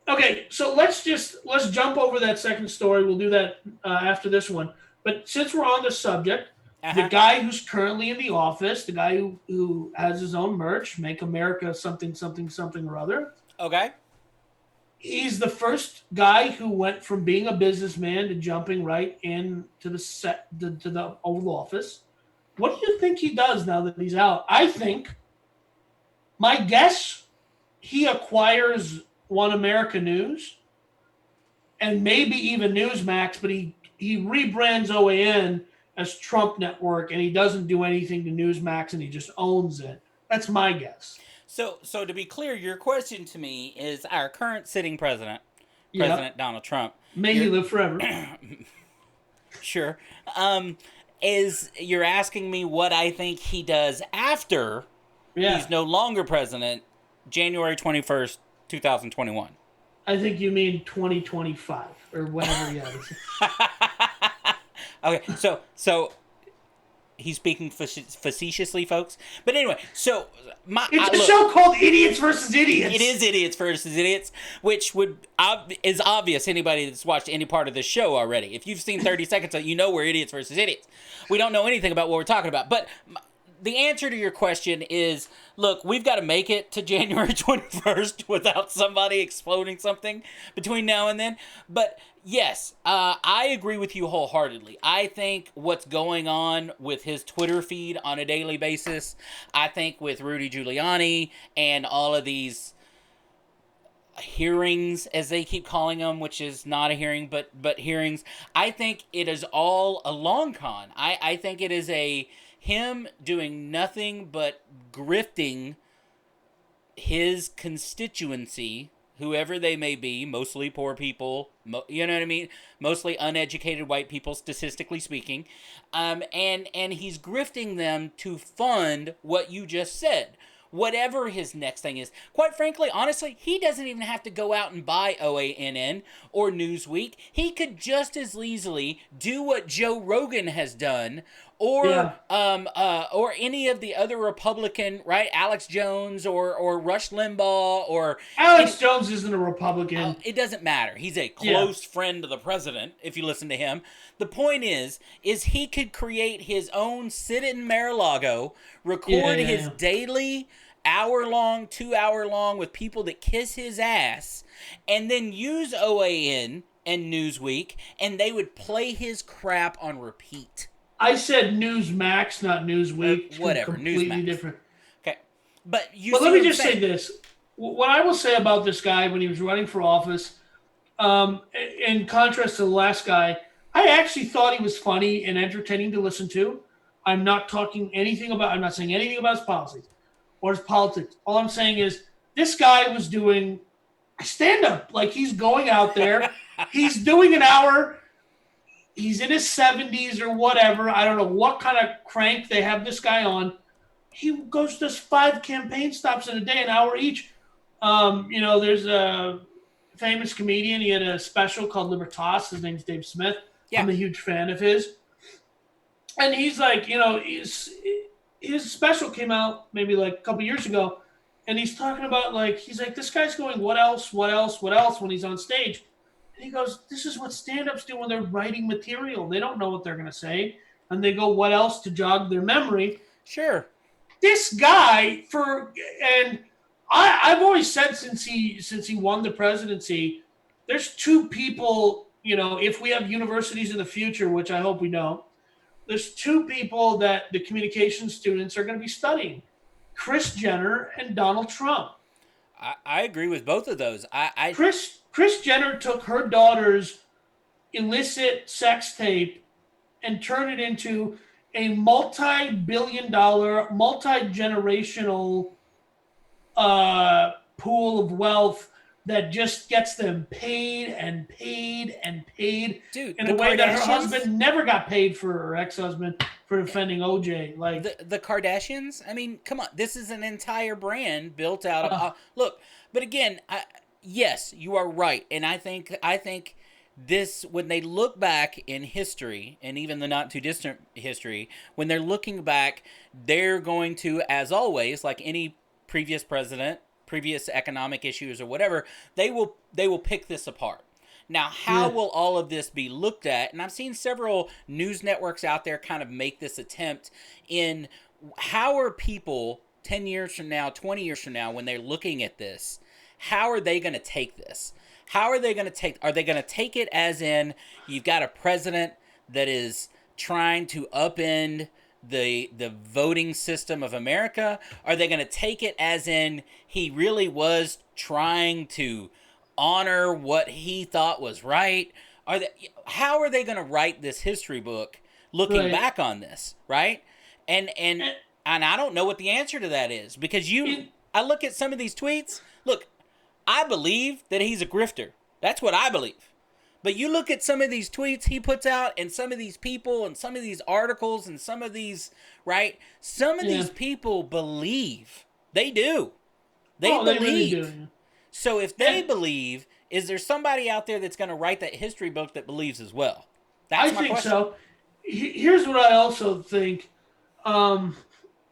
Okay, so let's jump over that second story. We'll do that after this one. But since we're on the subject, the Uh-huh. guy who's currently in the office, the guy who has his own merch, Make America something something something or other, Okay. he's the first guy who went from being a businessman to jumping right into the Oval Office. What do you think he does now that he's out? I think my guess he acquires One America News and maybe even Newsmax, but he rebrands OAN as Trump Network and he doesn't do anything to Newsmax and he just owns it. That's my guess. So to be clear, your question to me is our current sitting president, Yep. Donald Trump. May he You're live forever. sure. Is you're asking me what I think he does after Yeah. he's no longer president, January 21st, 2021. I think you mean 2025 or whatever. Yeah. Okay, so he's speaking facetiously, folks. But anyway, so It's a look, show called Idiots versus Idiots. it is idiots versus idiots, which is obvious. Anybody that's watched any part of this show already, if you've seen 30 seconds, you know we're idiots versus idiots. We don't know anything about what we're talking about, but the answer to your question is, look, we've got to make it to January 21st without somebody exploding something between now and then. But yes, I agree with you wholeheartedly. I think what's going on with his Twitter feed on a daily basis, I think with Rudy Giuliani and all of these hearings, as they keep calling them, which is not a hearing, but hearings, I think it is all a long con. I think it is him doing nothing but grifting his constituency, whoever they may be, mostly poor people, you know what I mean? Mostly uneducated white people, statistically speaking. And he's grifting them to fund what you just said. Whatever his next thing is. Quite frankly, honestly, he doesn't even have to go out and buy OANN or Newsweek. He could just as easily do what Joe Rogan has done, or or any of the other Republican, right? Alex Jones or Rush Limbaugh or Alex Jones isn't a Republican. it doesn't matter. He's a close friend of the president, if you listen to him. The point is he could create his own sit-in Mar-a-Lago, record his daily hour-long, 2-hour-long with people that kiss his ass, and then use OAN and Newsweek, and they would play his crap on repeat. I said Newsmax, not Newsweek. Whatever, completely Newsmax. Different. Okay, but let me just say this: what I will say about this guy when he was running for office, in contrast to the last guy, I actually thought he was funny and entertaining to listen to. I'm not saying anything about his policies or his politics. All I'm saying is this guy was doing stand up. Like, he's going out there, he's doing an hour. He's in his 70s or whatever. I don't know what kind of crank they have this guy on. He does 5 campaign stops in a day, an hour each. There's a famous comedian. He had a special called Libertas. His name's Dave Smith. Yeah. I'm a huge fan of his. And he's like, his special came out maybe like a couple years ago. And he's talking about, he's like, this guy's going, what else when he's on stage. And he goes, this is what stand-ups do when they're writing material. They don't know what they're going to say. And they go, what else to jog their memory? Sure. This guy, I've always said since he won the presidency, there's 2 people, if we have universities in the future, which I hope we don't, there's 2 people that the communication students are going to be studying, Kris Jenner and Donald Trump. I agree with both of those. Kris Jenner took her daughter's illicit sex tape and turned it into a multi-billion-dollar, multi-generational pool of wealth that just gets them paid and paid and paid. Dude, in a way that her husband never got paid for, her ex-husband, for defending OJ. Like the Kardashians? I mean, come on. This is an entire brand built out of... look, but again, yes, you are right. And I think this, when they look back in history, and even the not too distant history, when they're looking back, they're going to, as always, like any previous president, previous economic issues or whatever, they will pick this apart. Now, how will all of this be looked at? And I've seen several news networks out there kind of make this attempt in how are people 10 years from now, 20 years from now, when they're looking at this, how are they going to take this? How are they going to are they going to take it as in you've got a president that is trying to upend the voting system of America? Are they going to take it as in he really was trying to honor what he thought was right? How are they going to write this history book looking back on this, right? And I don't know what the answer to that is, because I look at some of these tweets. Look, I believe that he's a grifter. That's what I believe. But you look at some of these tweets he puts out, and some of these people, and some of these articles, and some of these, right? Some of these people believe. They do. They believe. They really do. So if they believe, is there somebody out there that's going to write that history book that believes as well? That's my question. I think so. Here's what I also think,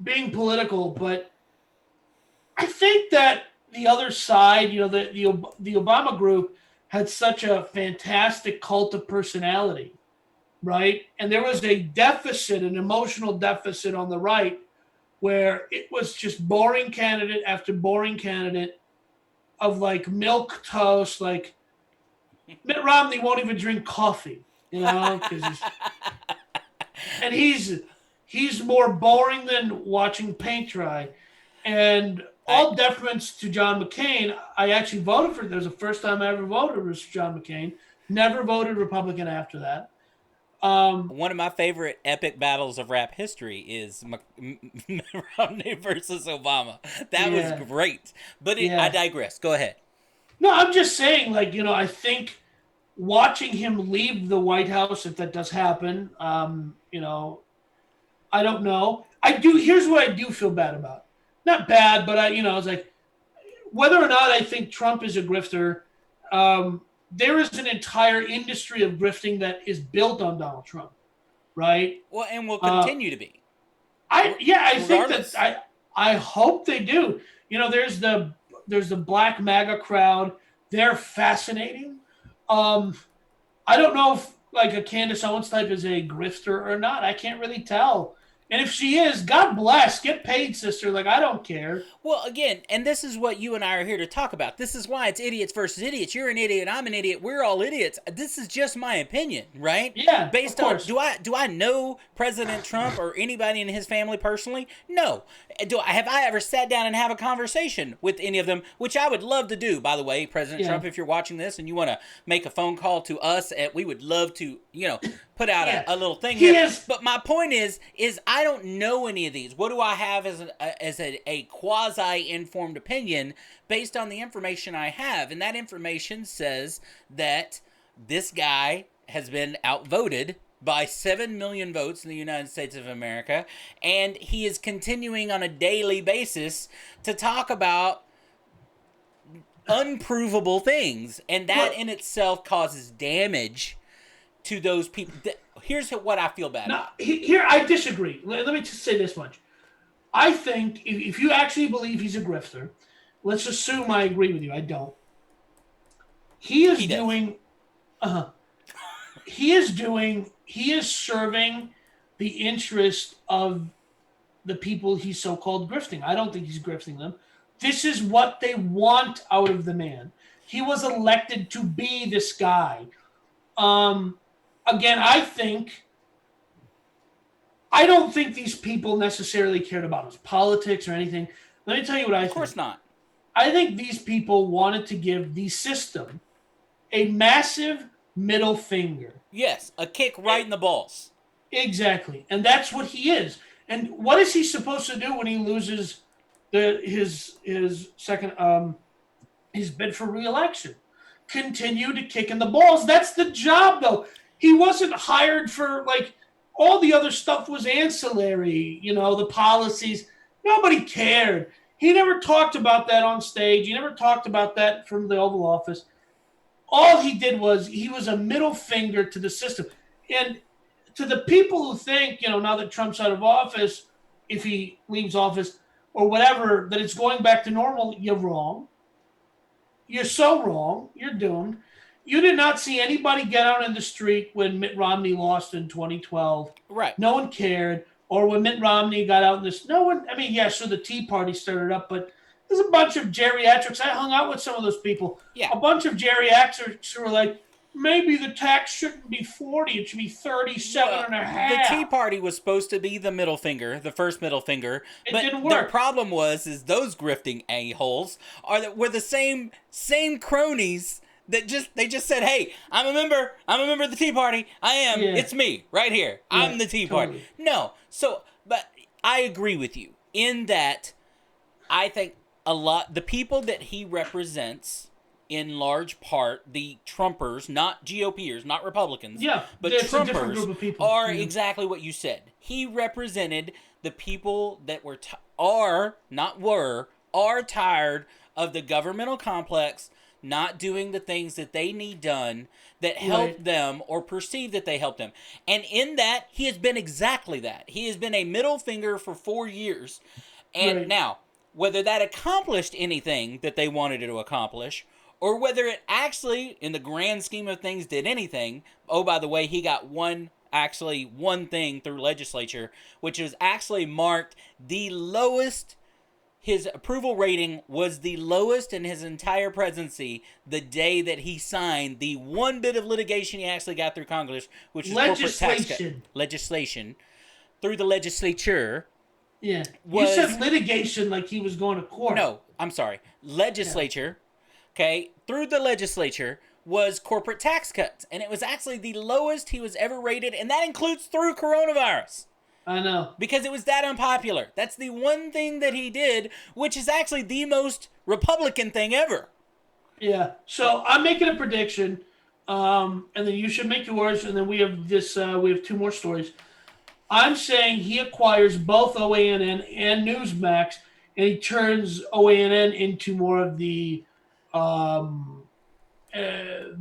being political, but I think that the other side, the Obama group had such a fantastic cult of personality, right? And there was a deficit, an emotional deficit on the right, where it was just boring candidate after boring candidate of like milk toast. Like Mitt Romney won't even drink coffee, and he's more boring than watching paint dry. And all deference to John McCain, I actually voted for. There's the first time I ever voted was John McCain. Never voted Republican after that. One of my favorite epic battles of rap history is Romney versus Obama. That was great. But I digress. Go ahead. No, I'm just saying, I think watching him leave the White House, if that does happen, I don't know. Here's what I do feel bad about. Not bad, but I was like, whether or not I think Trump is a grifter, there is an entire industry of grifting that is built on Donald Trump, right? Well, and will continue to be. I think that I hope they do. There's the Black MAGA crowd. They're fascinating. I don't know if like a Candace Owens type is a grifter or not. I can't really tell. And if she is, God bless. Get paid, sister. Like, I don't care. Well, again, and this is what you and I are here to talk about. This is why it's idiots versus idiots. You're an idiot. I'm an idiot. We're all idiots. This is just my opinion, right? Yeah. Based on, do I know President Trump or anybody in his family personally? No. Have I ever sat down and have a conversation with any of them, which I would love to do, by the way, President Trump, if you're watching this and you want to make a phone call to us, we would love to, put out a little thing here. But my point is I don't know any of these. What do I have as a quasi-informed opinion based on the information I have? And that information says that this guy has been outvoted by 7 million votes in the United States of America, and he is continuing on a daily basis to talk about unprovable things, and that in itself causes damage to those people. Here's what I feel bad about. Here, I disagree. Let me just say this much. I think if you actually believe he's a grifter, let's assume I agree with you. I don't. He is serving the interest of the people he's so-called grifting. I don't think he's grifting them. This is what they want out of the man. He was elected to be this guy. Again, I don't think these people necessarily cared about his politics or anything. Let me tell you what I think. Of course not. I think these people wanted to give the system a massive middle finger. Yes, a kick right in the balls. Exactly. And that's what he is. And what is he supposed to do when he loses his bid for re-election? Continue to kick in the balls. That's the job, though. He wasn't hired for, all the other stuff was ancillary, the policies. Nobody cared. He never talked about that on stage. He never talked about that from the Oval Office. All he did was he was a middle finger to the system. And to the people who think, now that Trump's out of office, if he leaves office, or whatever, that it's going back to normal, you're wrong. You're so wrong. You're doomed. You did not see anybody get out in the street when Mitt Romney lost in 2012. Right. No one cared. Or when Mitt Romney got out in this, no one, I mean, yeah, sure, the Tea Party started up, but there's a bunch of geriatrics. I hung out with some of those people. Yeah. A bunch of geriatrics who were like, maybe the tax shouldn't be 40, it should be 37 and a half. The Tea Party was supposed to be the middle finger, the first middle finger. It didn't work. The problem is those grifting a-holes were the same cronies that they just said, hey, I'm a member of the Tea Party. I am. Yeah. It's me right here. Yeah, I'm the Tea Party. No. So, but I agree with you in that I think the people that he represents, in large part, the Trumpers, not GOPers, not Republicans, but Trumpers are exactly what you said. He represented the people that are tired of the governmental complex not doing the things that they need done that help them or perceive that they help them. And in that, he has been exactly that. He has been a middle finger for 4 years. And now, whether that accomplished anything that they wanted it to accomplish, or whether it actually, in the grand scheme of things, did anything. Oh, by the way, he got one thing through legislature, which was actually marked the lowest. His approval rating was the lowest in his entire presidency the day that he signed the one bit of litigation he actually got through Congress, which was corporate tax legislation through the legislature. Yeah. You said litigation like he was going to court. No, I'm sorry. Legislature. Okay, through the legislature was corporate tax cuts, and it was actually the lowest he was ever rated, and that includes through coronavirus. I know. Because it was that unpopular. That's the one thing that he did, which is actually the most Republican thing ever. Yeah. So I'm making a prediction, and then you should make yours, and then we have we have two more stories. I'm saying he acquires both OANN and Newsmax, and he turns OANN into more of the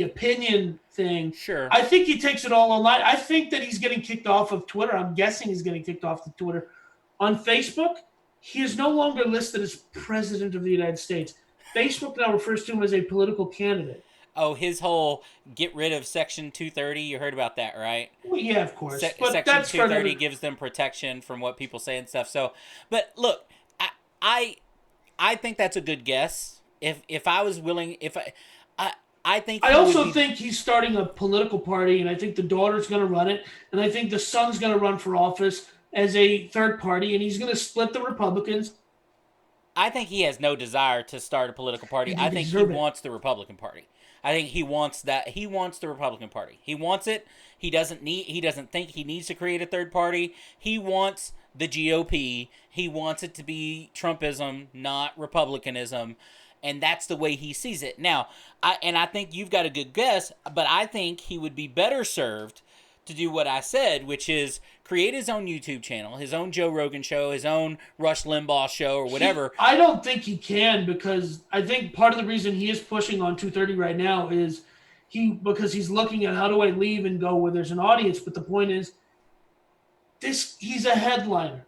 opinion thing. Sure. I think he takes it all online. I think that he's getting kicked off of Twitter. I'm guessing he's getting kicked off of Twitter. On Facebook, he is no longer listed as president of the United States. Facebook now refers to him as a political candidate. Oh, his whole get rid of Section 230. You heard about that, right? Well, yeah, of course. But Section 230 gives them protection from what people say and stuff. So, but look, I think that's a good guess. If I was willing, I think I also think he's starting a political party, and I think the daughter's going to run it, and I think the son's going to run for office as a third party, and he's going to split the Republicans. I think he has no desire to start a political party. I think he wants the Republican Party. I think he wants that. He wants the Republican Party. He wants it. He doesn't think he needs to create a third party. He wants the GOP. He wants it to be Trumpism, not Republicanism. And that's the way he sees it. Now, I think you've got a good guess, but I think he would be better served to do what I said, which is create his own YouTube channel, his own Joe Rogan show, his own Rush Limbaugh show, or whatever. I don't think he can, because I think part of the reason he is pushing on 230 right now is because he's looking at how do I leave and go where there's an audience. But the point is, he's a headliner.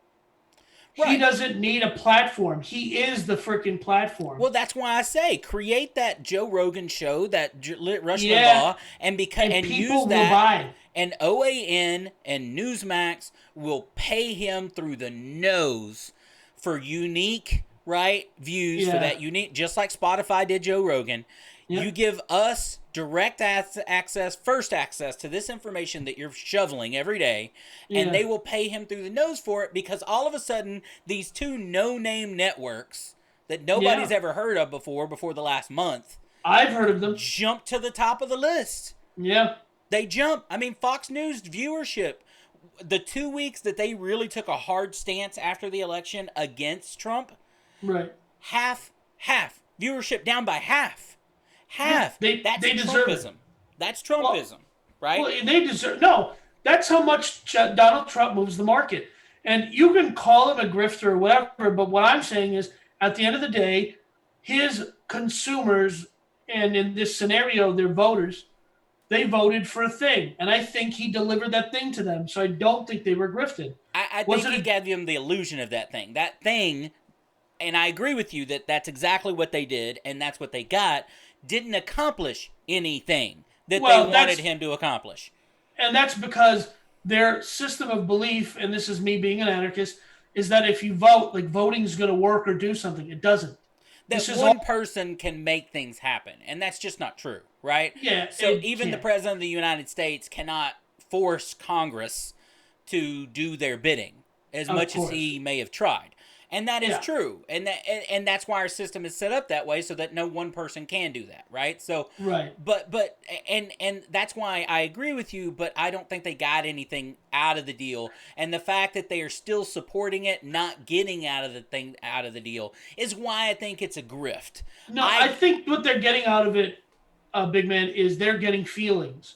Right. He doesn't need a platform. He is the freaking platform. Well, that's why I say create that Joe Rogan show, that Rush Limbaugh, and use that. Buy. And OAN and Newsmax will pay him through the nose for unique views for that unique, just like Spotify did Joe Rogan. Yep. You give us direct access, first access to this information that you're shoveling every day, and they will pay him through the nose for it, because all of a sudden these two no-name networks that nobody's ever heard of before the last month, I've heard of them, jump to the top of the list. Yeah. They jump. I mean, Fox News viewership, the 2 weeks that they really took a hard stance after the election against Trump, right? Half viewership down by half. That's they Trumpism. It. That's Trumpism, right? Well, they deserve. No, that's how much Donald Trump moves the market. And you can call him a grifter or whatever, but what I'm saying is, at the end of the day, his consumers, and in this scenario, their voters, they voted for a thing, and I think he delivered that thing to them. So I don't think they were grifted. I think he gave them the illusion of that thing. That thing and I agree with you that that's exactly what they did, and that's what they got, didn't accomplish anything that they wanted him to accomplish. And that's because their system of belief, and this is me being an anarchist, is that if you vote, like voting is going to work or do something. It doesn't. That This is one all, person can make things happen, and that's just not true, right? yeah. So even the president of the United States cannot force Congress to do their bidding as much as he may have tried. And that is true. And that's why our system is set up that way, so that no one person can do that, right? So but and that's why I agree with you, but I don't think they got anything out of the deal. And the fact that they are still supporting it, not getting out of the deal, is why I think it's a grift. No, I think what they're getting out of it, big man, is they're getting feelings.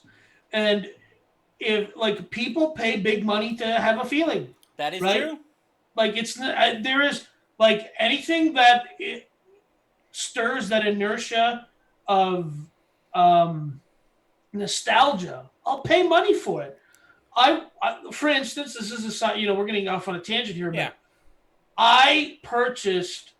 And if like people pay big money to have a feeling. That is true. Like it's there is like anything that it stirs that inertia of nostalgia. I'll pay money for it. For instance, this is we're getting off on a tangent here, but I purchased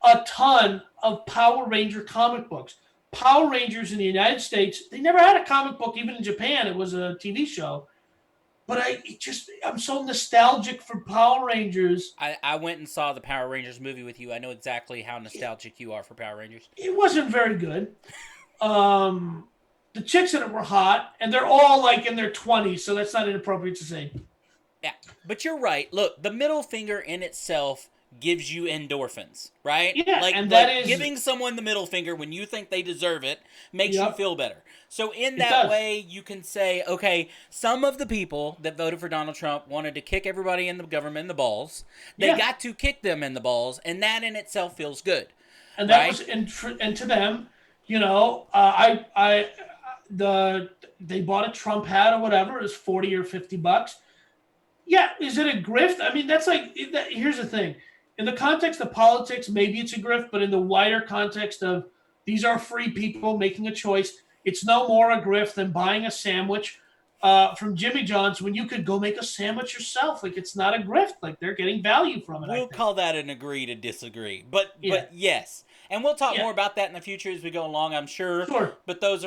a ton of Power Ranger comic books. Power Rangers in the United States, they never had a comic book. Even in Japan, it was a TV show. But I'm so nostalgic for Power Rangers. I went and saw the Power Rangers movie with you. I know exactly how nostalgic you are for Power Rangers. It wasn't very good. The chicks in it were hot, and they're all like in their 20s, so that's not inappropriate to say. Yeah, but you're right. Look, the middle finger in itself gives you endorphins, right? Yeah, and that is giving someone the middle finger when you think they deserve it makes you feel better. So in that way, you can say, okay, some of the people that voted for Donald Trump wanted to kick everybody in the government in the balls. They got to kick them in the balls, and that in itself feels good. And that was, and to them, they bought a Trump hat or whatever. It was $40 or $50. Yeah, is it a grift? I mean, that's like, here's the thing. In the context of politics, maybe it's a grift, but in the wider context of these are free people making a choice, it's no more a grift than buying a sandwich from Jimmy John's when you could go make a sandwich yourself. Like, it's not a grift. Like, they're getting value from it. We'll call that an agree to disagree. But yes. And we'll talk more about that in the future as we go along, I'm sure. Sure. But those are